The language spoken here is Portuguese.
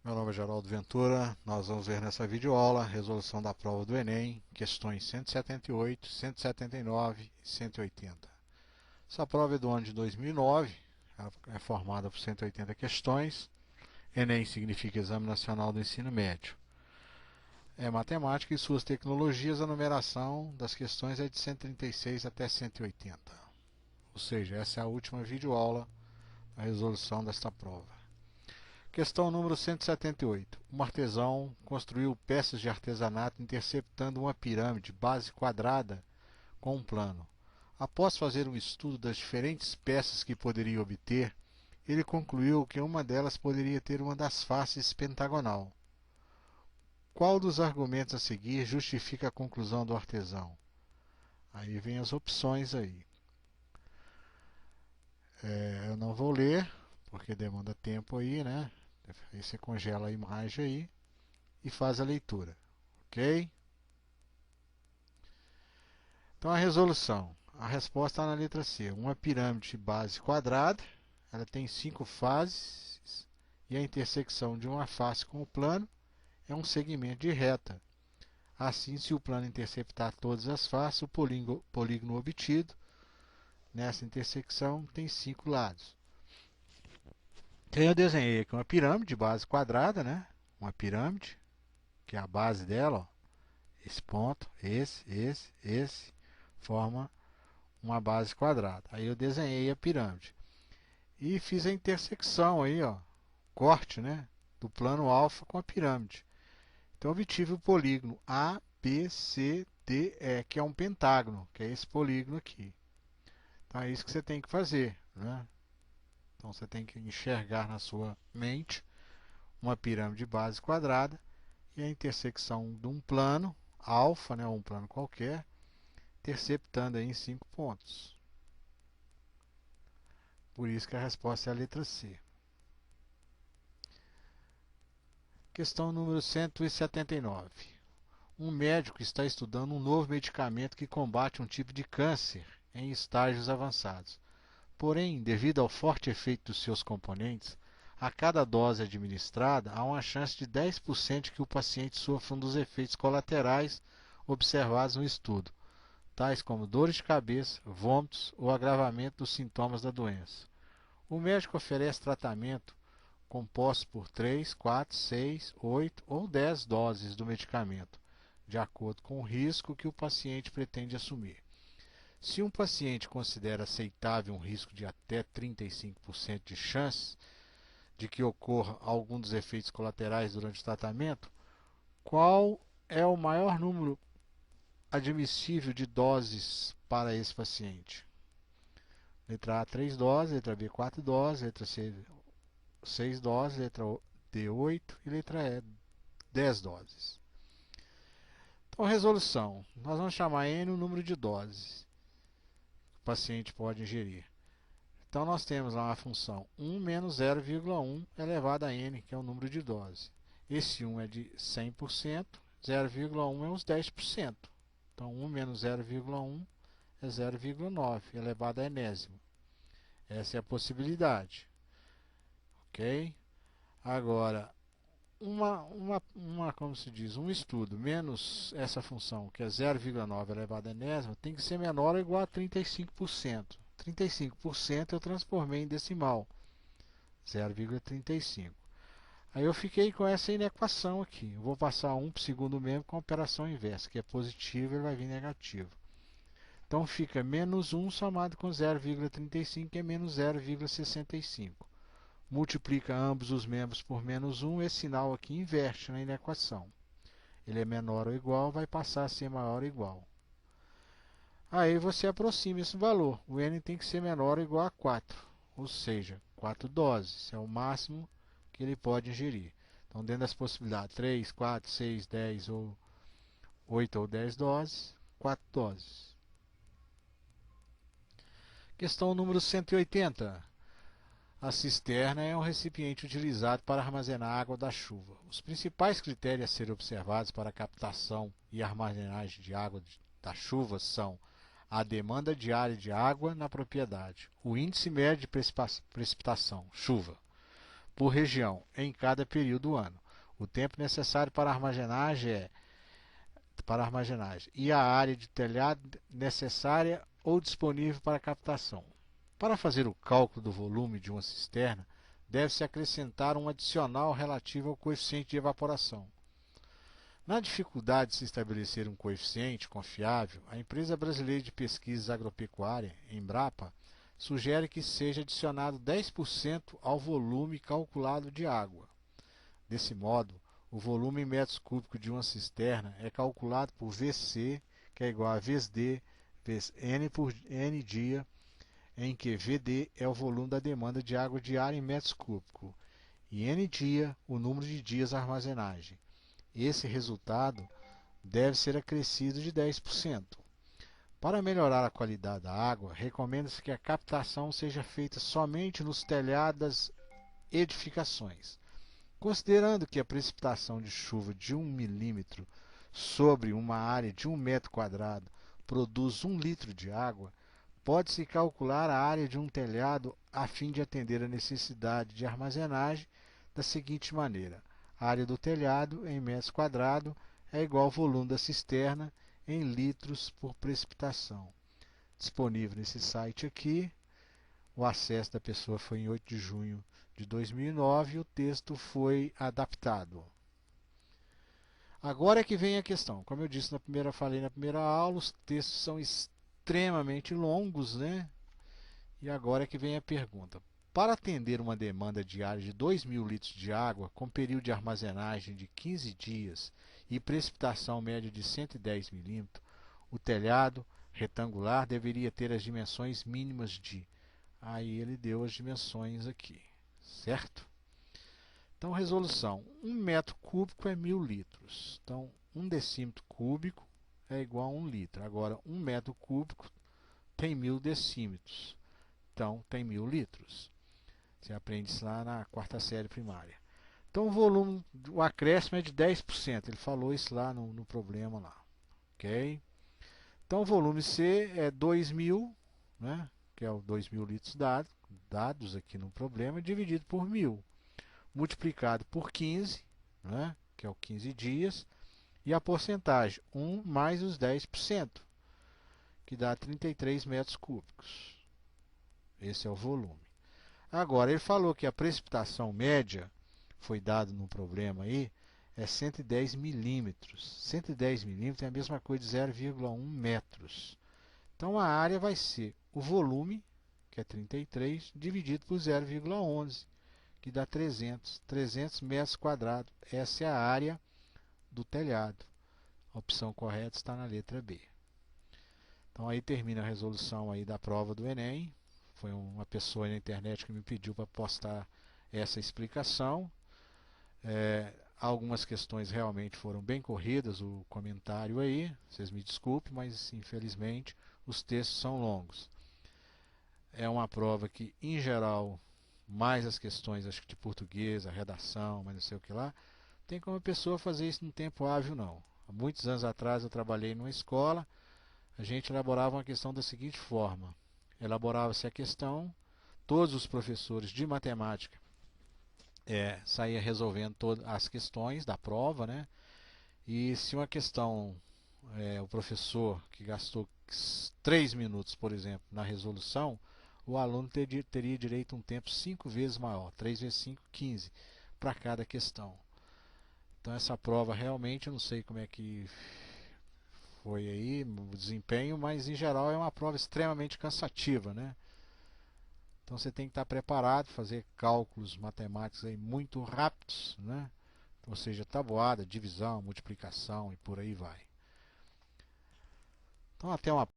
Meu nome é Geraldo Ventura. Nós vamos ver nessa videoaula a resolução da prova do Enem, questões 178, 179 e 180. Essa prova é do ano de 2009, ela é formada por 180 questões. Enem significa Exame Nacional do Ensino Médio. É matemática e suas tecnologias, a numeração das questões é de 136 até 180. Ou seja, essa é a última videoaula da resolução desta prova. Questão número 178. Um artesão construiu peças de artesanato interceptando uma pirâmide base quadrada com um plano. Após fazer um estudo das diferentes peças que poderia obter, ele concluiu que uma delas poderia ter uma das faces pentagonal. Qual dos argumentos a seguir justifica a conclusão do artesão? Aí vem as opções aí. Eu não vou ler, porque demanda tempo aí, né? Aí você congela a imagem aí e faz a leitura, ok? Então a resolução, a resposta está na letra C. Uma pirâmide de base quadrada, ela tem 5 faces e a intersecção de uma face com o plano é um segmento de reta. Assim, se o plano interceptar todas as faces, o polígono obtido nessa intersecção tem 5 lados. Então eu desenhei aqui uma pirâmide de base quadrada, né? Uma pirâmide, que é a base dela, ó. Esse ponto, esse, forma uma base quadrada. Aí eu desenhei a pirâmide e fiz a intersecção aí, ó, corte, né, do plano alfa com a pirâmide. Então eu obtive o polígono ABCDE, que é um pentágono, que é esse polígono aqui. Então é isso que você tem que fazer, né? Então você tem que enxergar na sua mente uma pirâmide de base quadrada e a intersecção de um plano alfa, né, um plano qualquer, interceptando aí em 5 pontos. Por isso que a resposta é a letra C. Questão número 179. Um médico está estudando um novo medicamento que combate um tipo de câncer em estágios avançados. Porém, devido ao forte efeito dos seus componentes, a cada dose administrada há uma chance de 10% que o paciente sofra um dos efeitos colaterais observados no estudo, tais como dores de cabeça, vômitos ou agravamento dos sintomas da doença. O médico oferece tratamento composto por 3, 4, 6, 8 ou 10 doses do medicamento, de acordo com o risco que o paciente pretende assumir. Se um paciente considera aceitável um risco de até 35% de chance de que ocorra algum dos efeitos colaterais durante o tratamento, qual é o maior número admissível de doses para esse paciente? Letra A, 3 doses, letra B, 4 doses, letra C, 6 doses, letra D, 8 e letra E, 10 doses. Então, resolução. Nós vamos chamar N o número de doses que o paciente pode ingerir. Então, nós temos lá uma função 1 menos 0,1 elevado a N, que é o número de doses. Esse 1 é de 100%, 0,1 é os 10%. Então, 1 menos 0,1 é 0,9 elevado a enésimo. Essa é a possibilidade. Ok? Agora, como se diz, um estudo menos essa função, que é 0,9 elevado a enésima, tem que ser menor ou igual a 35%. 35% eu transformei em decimal, 0,35. Aí eu fiquei com essa inequação aqui. Eu vou passar 1 para o segundo membro com a operação inversa, que é positivo, ele vai vir negativo. Então fica menos 1 somado com 0,35, que é menos 0,65. Multiplica ambos os membros por menos 1, esse sinal aqui inverte na inequação. Ele é menor ou igual, vai passar a ser maior ou igual. Aí você aproxima esse valor. O n tem que ser menor ou igual a 4, ou seja, 4 doses. É o máximo que ele pode ingerir. Então, dentro das possibilidades 3, 4, 6, 10 ou 8 ou 10 doses, 4 doses. Questão número 180. A cisterna é um recipiente utilizado para armazenar água da chuva. Os principais critérios a serem observados para a captação e armazenagem de água da chuva são a demanda diária de água na propriedade, o índice médio de precipitação, chuva, por região em cada período do ano. O tempo necessário para armazenagem e a área de telhado necessária ou disponível para captação. Para fazer o cálculo do volume de uma cisterna, deve-se acrescentar um adicional relativo ao coeficiente de evaporação. Na dificuldade de se estabelecer um coeficiente confiável, a Empresa Brasileira de Pesquisas Agropecuárias, Embrapa, sugere que seja adicionado 10% ao volume calculado de água. Desse modo, o volume em metros cúbicos de uma cisterna é calculado por VC, que é igual a vezes D, vezes N por N dia, em que VD é o volume da demanda de água diária em metros cúbicos e N dia o número de dias de armazenagem. Esse resultado deve ser acrescido de 10%. Para melhorar a qualidade da água, recomenda-se que a captação seja feita somente nos telhados das edificações. Considerando que a precipitação de chuva de 1 milímetro sobre uma área de 1 metro quadrado produz 1 litro de água, pode-se calcular a área de um telhado a fim de atender a necessidade de armazenagem da seguinte maneira: a área do telhado em metros quadrados é igual ao volume da cisterna em litros por precipitação. Disponível nesse site aqui. O acesso da pessoa foi em 8 de junho de 2009 e o texto foi adaptado. Agora é que vem a questão. Como eu disse falei na primeira aula, os textos são extremamente longos, né? E agora é que vem a pergunta. Para atender uma demanda diária de 2.000 litros de água, com período de armazenagem de 15 dias e precipitação média de 110 milímetros, o telhado retangular deveria ter as dimensões mínimas de... Aí ele deu as dimensões aqui, certo? Então, resolução. 1 metro cúbico é 1.000 litros. Então, 1 decímetro cúbico é igual a 1 litro. Agora, 1 metro cúbico tem 1.000 decímetros. Então, tem 1.000 litros. Você aprende isso lá na quarta série primária. Então, o volume, o acréscimo é de 10%. Ele falou isso lá no problema lá. Ok? Então, o volume C é 2.000, né? Que é o 2.000 litros dados aqui no problema, dividido por 1.000. Multiplicado por 15, né? Que é o 15 dias. E a porcentagem, 1 mais os 10%, que dá 33 metros cúbicos. Esse é o volume. Agora, ele falou que a precipitação média, foi dado no problema aí, é 110 milímetros. 110 milímetros é a mesma coisa de 0,1 metros. Então, a área vai ser o volume, que é 33, dividido por 0,11, que dá 300 metros quadrados. Essa é a área do telhado. A opção correta está na letra B. Então, aí termina a resolução aí da prova do Enem. Foi uma pessoa na internet que me pediu para postar essa explicação. Algumas questões realmente foram bem corridas, o comentário aí, vocês me desculpem, mas infelizmente os textos são longos. É uma prova que, em geral, mais as questões acho que de português, a redação, mas não sei o que lá, tem como a pessoa fazer isso no tempo hábil, não. Há muitos anos atrás eu trabalhei numa escola, a gente elaborava uma questão da seguinte forma: elaborava-se a questão, todos os professores de matemática saía resolvendo todas as questões da prova, né? E se uma questão, o professor que gastou 3 minutos, por exemplo, na resolução, o aluno teria direito a um tempo 5 vezes maior, 3 vezes 5, 15, para cada questão. Então essa prova realmente, eu não sei como é que foi aí o desempenho, mas em geral é uma prova extremamente cansativa, né? Então você tem que estar preparado, fazer cálculos matemáticos aí muito rápidos, né? Ou seja, tabuada, divisão, multiplicação e por aí vai. Então até uma